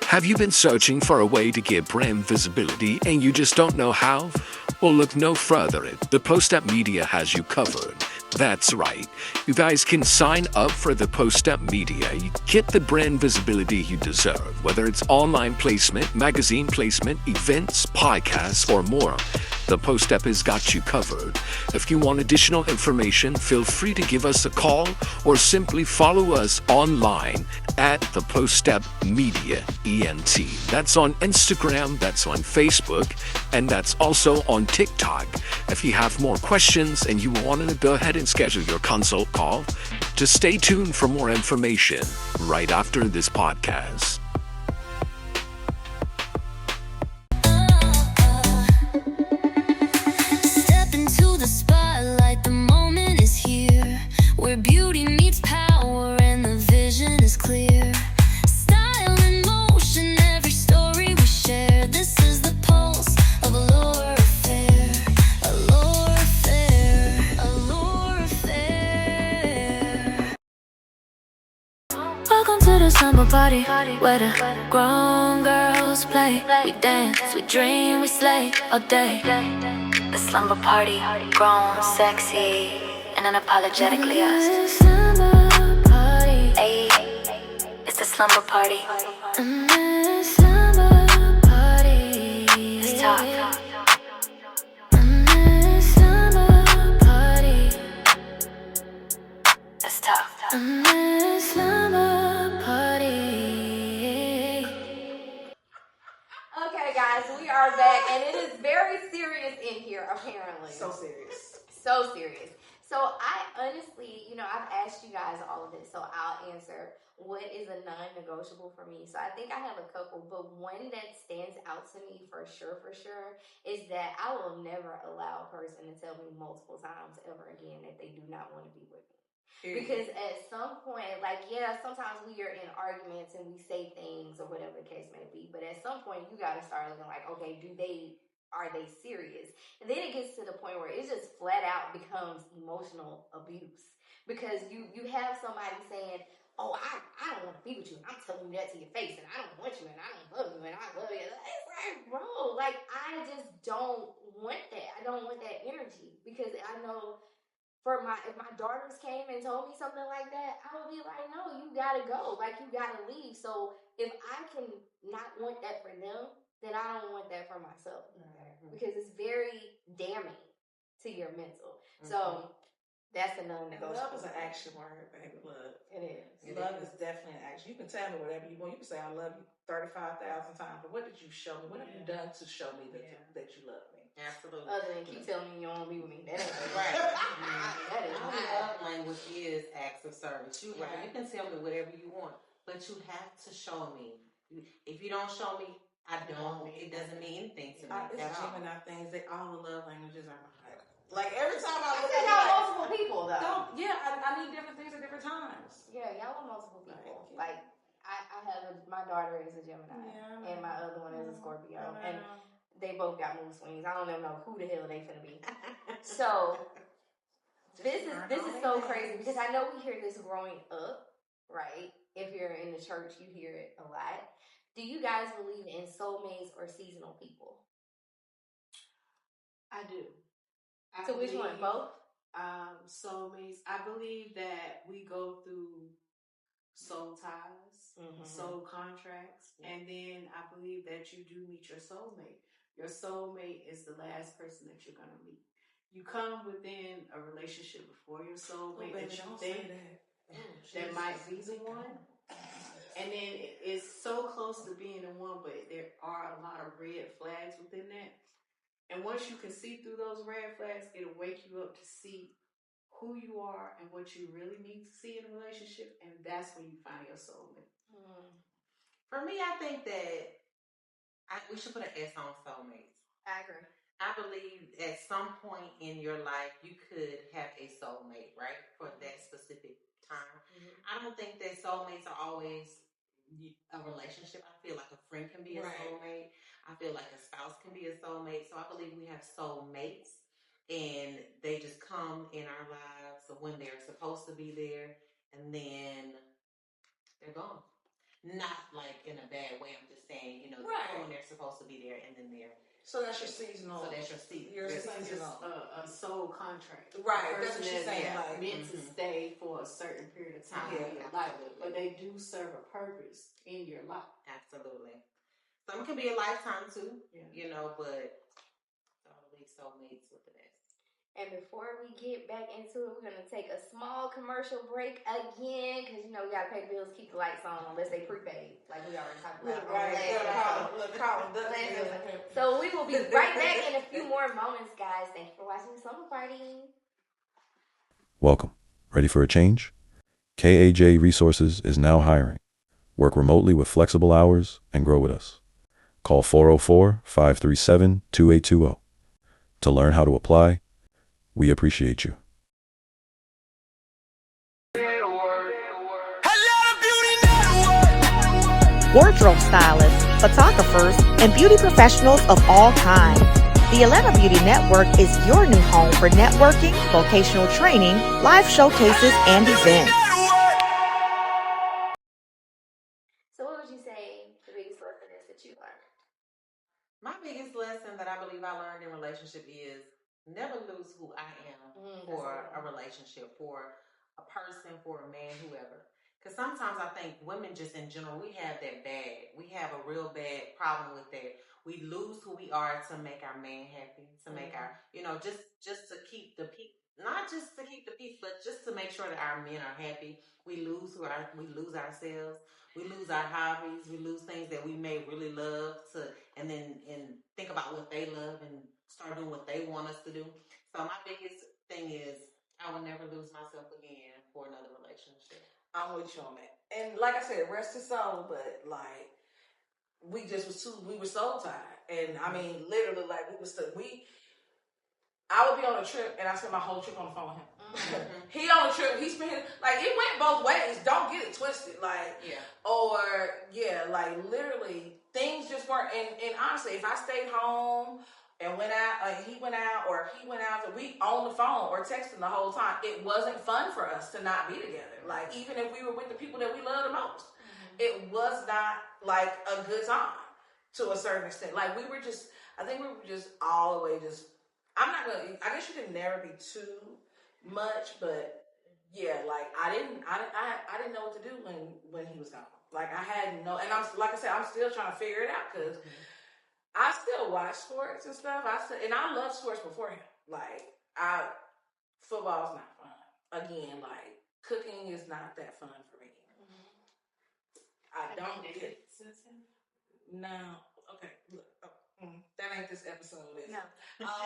Have you been searching for a way to get brand visibility and you just don't know how? Well, look no further. The Post-Up Media has you covered. That's right. You guys can sign up for the Post-Up Media. You get the brand visibility you deserve, whether it's online placement, magazine placement, events, podcasts, or more. The Post-Up has got you covered. If you want additional information, feel free to give us a call or simply follow us online at the Post-Up Media ENT. That's on Instagram, that's on Facebook, and that's also on TikTok. If you have more questions and you want to go ahead and schedule your consult call, just stay tuned for more information right after this podcast. Step into the spotlight, the moment is here, where beauty meets power and the vision is clear. Style in motion, every story we share. This is the pulse of Allure Affair. Allure Affair. Allure Affair. Welcome to the slumber party, where the grown girls play. We dance, we dream, we slay all day. The slumber party, grown, sexy, and unapologetically us. Slumber party, ayy. It's the slumber party. Slumber party. Let's talk. Slumber party. Let's talk. Slumber party. Okay, guys, we are back, and it is very serious in here, apparently. So serious. So serious. So I honestly, I've asked you guys all of this, so I'll answer what is a non-negotiable for me. So I think I have a couple, but one that stands out to me for sure, is that I will never allow a person to tell me multiple times ever again that they do not want to be with me. Because at some point, sometimes we are in arguments and we say things or whatever the case may be, but at some point you got to start looking like, okay, are they serious? And then it gets to the point where it just flat out becomes emotional abuse. Because you have somebody saying, oh, I don't want to be with you, and I'm telling you that to your face, and I don't want you, and I don't love you, and I love you. It's like, bro, I just don't want that. I don't want that energy, because I know if my daughters came and told me something like that, I would be like, no, you gotta go. You gotta leave. So if I can not want that for them, then I don't want that for myself. Mm-hmm. Because it's very damning to your mental. Mm-hmm. So that's a non-negotiable. Love is an action word, baby. Love. It is. Love is definitely an action. You can tell me whatever you want. You can say I love you 35,000 times, but what did you show me? What have you done to show me that you love me? Absolutely. Other than keep telling me you don't want to be with me. That ain't right. That is my love language is acts of service. You can tell me whatever you want, but you have to show me. If you don't show me, I don't. It doesn't mean anything to me. It's Gemini things. All the love languages are like every time I look at y'all multiple people though. I need different things at different times. Yeah, y'all are multiple people. Like I have my daughter is a Gemini, and my other one is a Scorpio, and they both got mood swings. I don't even know who the hell they finna be. So this is so crazy because I know we hear this growing up, right? If you're in the church, you hear it a lot. Do you guys believe in soulmates or seasonal people? I do. So which one? Both? Soulmates. I believe that we go through soul ties, soul contracts, and then I believe that you do meet your soulmate. Your soulmate is the last person that you're going to meet. You come within a relationship before your soulmate that you think that might be the one. And then it's so close to being the one, but there are a lot of red flags within that. And once you can see through those red flags, it'll wake you up to see who you are and what you really need to see in a relationship. And that's when you find your soulmate. For me, I think that we should put an S on soulmates. I agree. I believe at some point in your life, you could have a soulmate, right? For that specific time. Mm-hmm. I don't think that soulmates are always a relationship. I feel like a friend can be a soulmate. I feel like a spouse can be a soulmate. So I believe we have soulmates, and they just come in our lives when they're supposed to be there, and then they're gone. Not like in a bad way. I'm just supposed to be there and then there. So that's your seasonal. So that's your season. Your It's like seasonal. a soul contract. Right, A that's person what she's saying. Like, meant to stay for a certain period of time in your life, but they do serve a purpose in your life. Absolutely. Some can be a lifetime too, you know, but I believe soulmates with the best. And before we get back into it, we're going to take a small commercial break again because, you know, we got to pay the bills, keep the lights on unless they prepaid, like we already talked about. Right. So we will be right back in a few more moments, guys. Thank you for watching the Summer Party. Welcome. Ready for a change? KAJ Resources is now hiring. Work remotely with flexible hours and grow with us. Call 404-537-2820. To learn how to apply, we appreciate you. Wardrobe stylists, photographers, and beauty professionals of all kinds. The Atlanta Beauty Network is your new home for networking, vocational training, live showcases, and events. So what would you say the biggest lesson is that you learned? My biggest lesson that I believe I learned in relationship is never lose who I am for a relationship, for a person, for a man, whoever. Because sometimes I think women just in general, we have that bad. We have a real bad problem with that. We lose who we are to make our man happy, to make our, you know, just to keep the peace, not just to keep the peace, but just to make sure that our men are happy. We lose ourselves. We lose our hobbies. We lose things that we may really love and think about what they love and start doing what they want us to do. So my biggest thing is I will never lose myself again for another relationship. I'm with you on that. And like I said, rest his soul, but like we were soul tied. And I mean, literally, like I would be on a trip and I spent my whole trip on the phone with him. He on a trip, he spent like it went both ways. Don't get it twisted. Like like literally things just weren't and honestly, if I stayed home and went out, he went out, we on the phone or texting the whole time. It wasn't fun for us to not be together. Like even if we were with the people that we love the most, it was not like a good time to a certain extent. Like I think we were just all the way just. I guess you can never be too much, but yeah, like I didn't know what to do when he was gone. Like I had no, and I'm still trying to figure it out because I still watch sports and stuff. And I love sports before him. Like football's not fun. Again, like cooking is not that fun for me. I don't get it. No. Okay. Look. That ain't this episode, is it? No.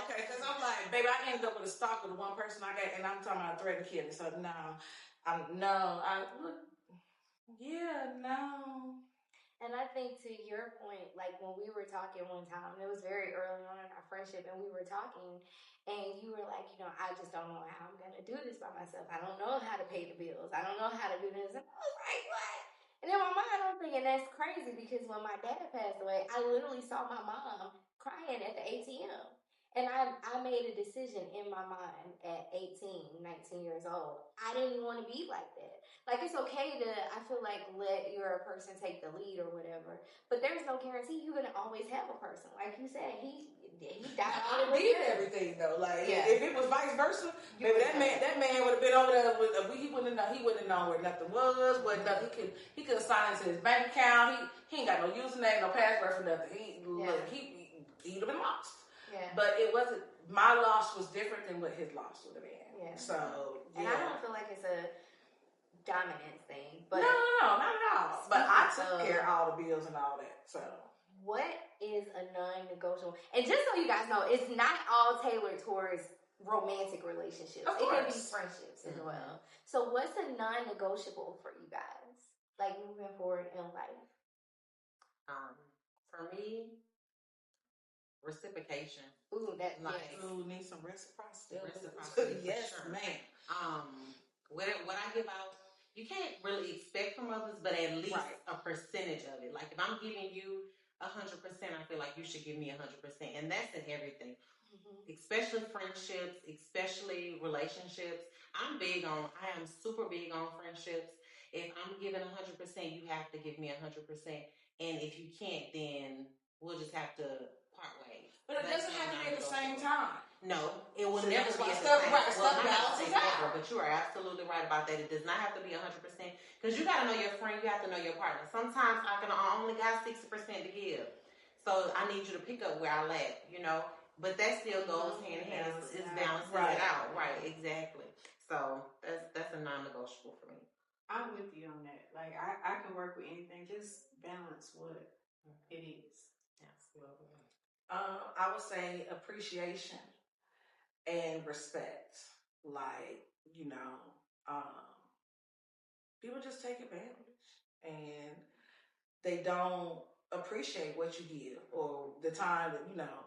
Okay, because I'm like, baby, I ended up with a stalker, the one person I got, and I'm talking about threatening to kill me. So no. And I think to your point, like when we were talking one time, it was very early on in our friendship, and we were talking, and you were like, you know, I just don't know how I'm going to do this by myself. I don't know how to pay the bills. I don't know how to do this. And I was like, what? And in my mind, I'm thinking that's crazy because when my dad passed away, I literally saw my mom crying at the ATM. And I made a decision in my mind at 18, 19 years old. I didn't want to be like that. Like, it's okay to, I feel like, let your person take the lead or whatever. But there's no guarantee you're going to always have a person. Like you said, he died. I did everything, though. Like, if it was vice versa, maybe that man would have been over there. He wouldn't have known where nothing was. He could have signed into his bank account. He ain't got no username, no password for nothing. He'd have been lost. Yeah. But it wasn't, my loss was different than what his loss would have been. Yeah. So, and I don't feel like it's a dominance thing. But no, not at all. But I took care of all the bills and all that. So, what is a non-negotiable? And just so you guys know, it's not all tailored towards romantic relationships. It can be friendships as well. So, what's a non-negotiable for you guys? Like moving forward in life? For me, reciprocation. Need some reciprocity. Yes, sure. Man. What I give out, you can't really expect from others, but at least a percentage of it. Like if I'm giving you 100%, I feel like you should give me 100%, and that's in everything, especially friendships, especially relationships. I am super big on friendships. If I'm giving 100%, you have to give me 100%, and if you can't, then we'll just have to part ways. But it doesn't have to be at the same time. No, it will So never that's be why at the stuff- same right, time. stuff Well, not balances ever, out. but you are absolutely right about that. It does not have to be 100% because you got to know your friend. You have to know your partner. Sometimes I only got 60% to give, so I need you to pick up where I lack. You know, but that still goes hand in hand. It's balancing it out, right? Exactly. So that's a non-negotiable for me. I'm with you on that. Like I can work with anything. Just balance what it is. Absolutely. I would say appreciation and respect. Like, you know, people just take advantage and they don't appreciate what you give or the time that, you know,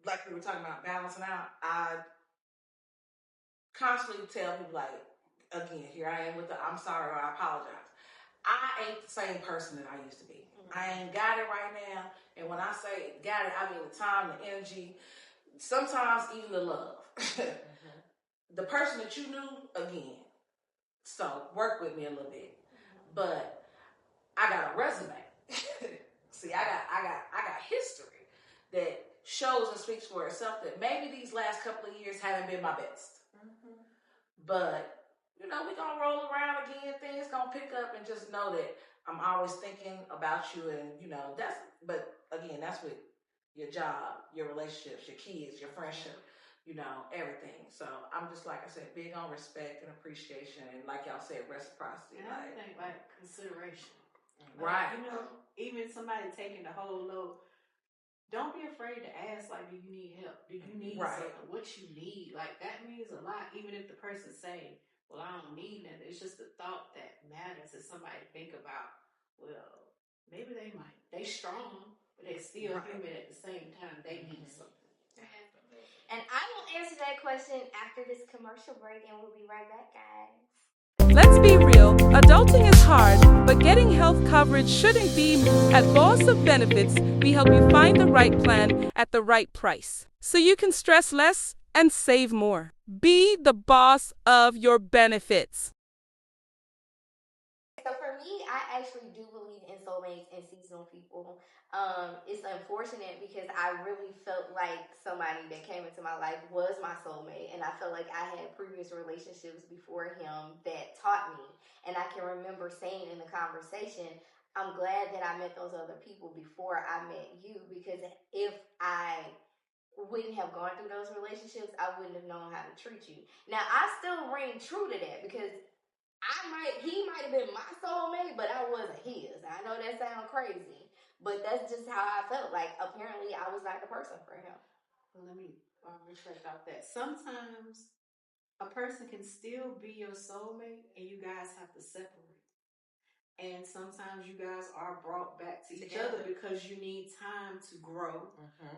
like we were talking about balancing out. I constantly tell people, like, again, here I am with the I'm sorry or I apologize. I ain't the same person that I used to be. I ain't got it right now. And when I say got it, I mean the time, the energy, sometimes even the love. The person that you knew, again, so work with me a little bit. But I got a resume. See, I got history that shows and speaks for itself that maybe these last couple of years haven't been my best. But, you know, we're going to roll around again. Things going to pick up, and just know that I'm always thinking about you. And, you know, but again, that's with your job, your relationships, your kids, your friendship, you know, everything. So I'm just, like I said, big on respect and appreciation. And like y'all said, reciprocity. And I think like consideration. Right. You know, even somebody taking the whole load, don't be afraid to ask, like, do you need help? Do you need something? What you need? Like, that means a lot, even if the person say, well, I don't need nothing. It's just the thought that matters. Is somebody think about, well, maybe they might. They strong, but they still human at the same time. They need something. And I will answer that question after this commercial break, and we'll be right back, guys. Let's be real, adulting is hard, but getting health coverage shouldn't be. At Boss of Benefits, we help you find the right plan at the right price, so you can stress less and save more. Be the boss of your benefits. So for me, I actually do believe in soulmates and seasonal people. It's unfortunate because I really felt like somebody that came into my life was my soulmate, and I felt like I had previous relationships before him that taught me. And I can remember saying in the conversation, I'm glad that I met those other people before I met you, because if I wouldn't have gone through those relationships, I wouldn't have known how to treat you. Now, I still ring true to that because he might have been my soulmate, but I wasn't his. I know that sounds crazy, but that's just how I felt. Like, apparently I was not the person for him. Well, let me reflect off that. Sometimes a person can still be your soulmate and you guys have to separate. And sometimes you guys are brought back to each other because you need time to grow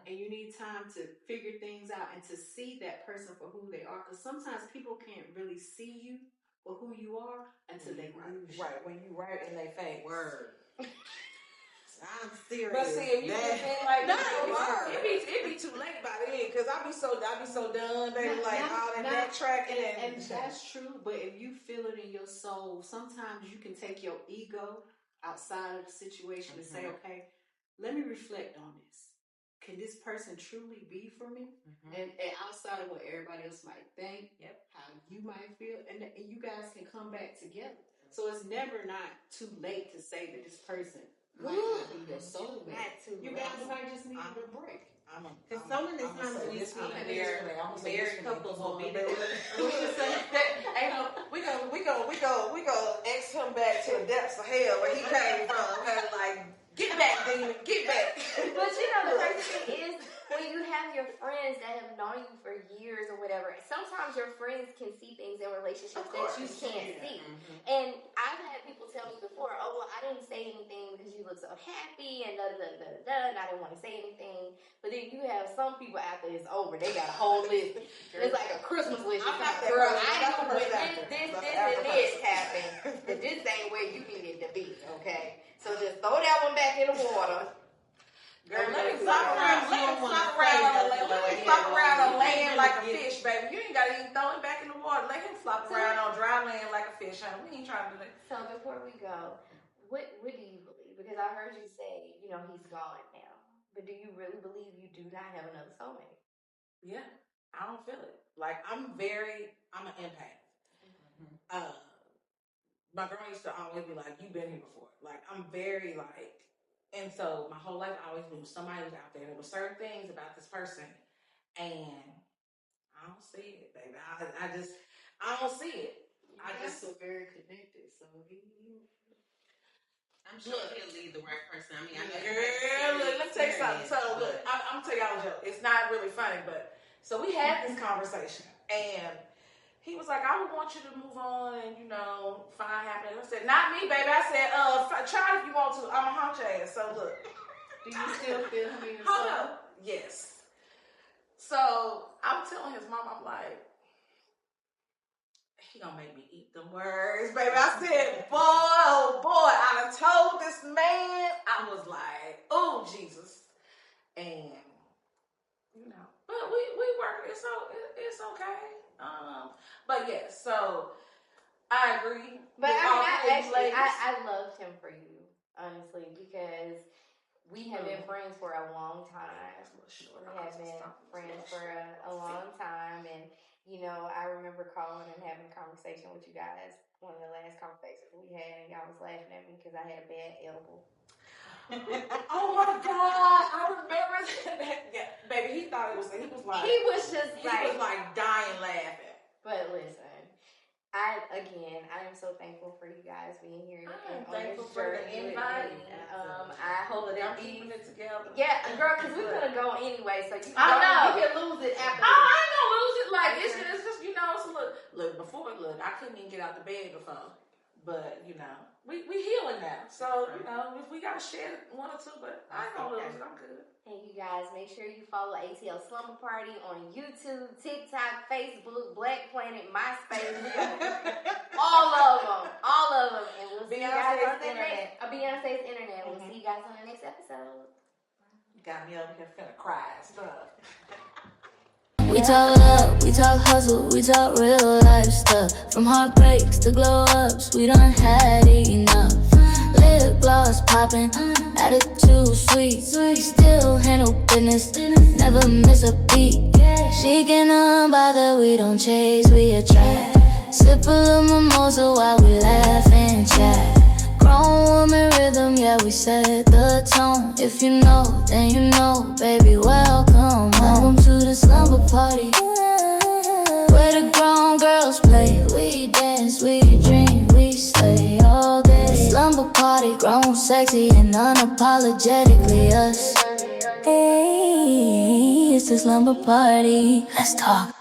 and you need time to figure things out and to see that person for who they are. Because sometimes people can't really see you for who you are until they lose you. Right, when you right in their face. Word. I'm serious. But see, if you just been like that, it be too late by then, because I be so done, baby, like all that backtracking and that's true. But if you feel it in your soul, sometimes you can take your ego outside of the situation and say, okay, let me reflect on this. Can this person truly be for me? And outside of what everybody else might think, how you might feel, and you guys can come back together. So it's never not too late to say that this person might not be your soulmate. You guys might just need a break. Because so many times we see married couples will be together. We go X him back to the depths of hell where he came from. Like, get back, demon, get back. But you know, the crazy thing is, when you have your friends that have known you for years or whatever, sometimes your friends can see things in relationships that you can't see. And I've had people tell me before, oh, well, I didn't say anything because you look so happy and and I didn't want to say anything. But then you have some people after it's over, they got a whole list. It's like a Christmas list. I'm not that girl, person. I know when this, and this happened, that this ain't where you needed to be, okay? So just throw that one back in the water. Girl, let me flop around on land like a fish, baby. You ain't got to even throw him back in the water. Let him flop around on dry land like a fish, honey. We ain't trying to do that. So before we go, what do you believe? Because I heard you say, you know, he's gone now. But do you really believe you do not have another soulmate? Yeah, I don't feel it. Like I'm an empath. My grandma used to always be like, "You've been here before." Like I'm very like, and so my whole life I always knew somebody was out there. There were certain things about this person, and I don't see it, baby. I don't see it. I just feel very connected. So I'm sure he'll lead the right person. I mean, I know girl, look, let me tell you something. So look, I'm gonna tell y'all a joke. It's not really funny, but so we had this conversation, and he was like, "I would want you to move on and, you know, find happiness." I said, "Not me, baby." I said, "Try if you want to. I'm a hunch ass." So look, do you still feel him? Hold up. Yes. So I'm telling his mom, I'm like, he gonna make me eat them words, baby. I said, boy, oh boy, I done told this man. I was like, oh Jesus, and you know, but we work. It's okay. But yeah, so I agree. But I loved him for you, honestly, because we have been friends for a long time. We have been friends for a long time, and you know, I remember calling and having a conversation with you guys. One of the last conversations we had, and y'all was laughing at me because I had a bad elbow. Oh my God, I remember that. Yeah, baby, he thought it was. He was like dying laughing. But listen, I am so thankful for you guys being here. I am thankful for the invite. I hope that I'm keeping it together. Yeah, girl, because we couldn't go anyway, so you I know. You can lose it after. I ain't gonna lose it. Like it's just you know. So look. Before I couldn't even get out the bed before, but you know, we healing now. So you know, if we gotta share one or two, but I ain't gonna lose it. I'm good. And you guys, make sure you follow ATL Slumber Party on YouTube, TikTok, Facebook, Black Planet, MySpace, all of them. And we'll see you guys on the next Beyonce's Internet. We'll see you guys on the next episode. You got me over here finna cry and stuff. We talk love, we talk hustle, we talk real life stuff. From heartbreaks to glow ups, we done had enough. Lip gloss popping, attitude sweet. Still handle business, never miss a beat. She get unbothered, we don't chase, we attract. Sip a little mimosa while we laugh and chat. Grown woman rhythm, yeah, we set the tone. If you know, then you know, baby, welcome. Welcome to the slumber party, where the grown girls play. We dance, we dream, we stay all day. Slumber party, grown, sexy, and unapologetically us. Hey, it's the slumber party. Let's talk.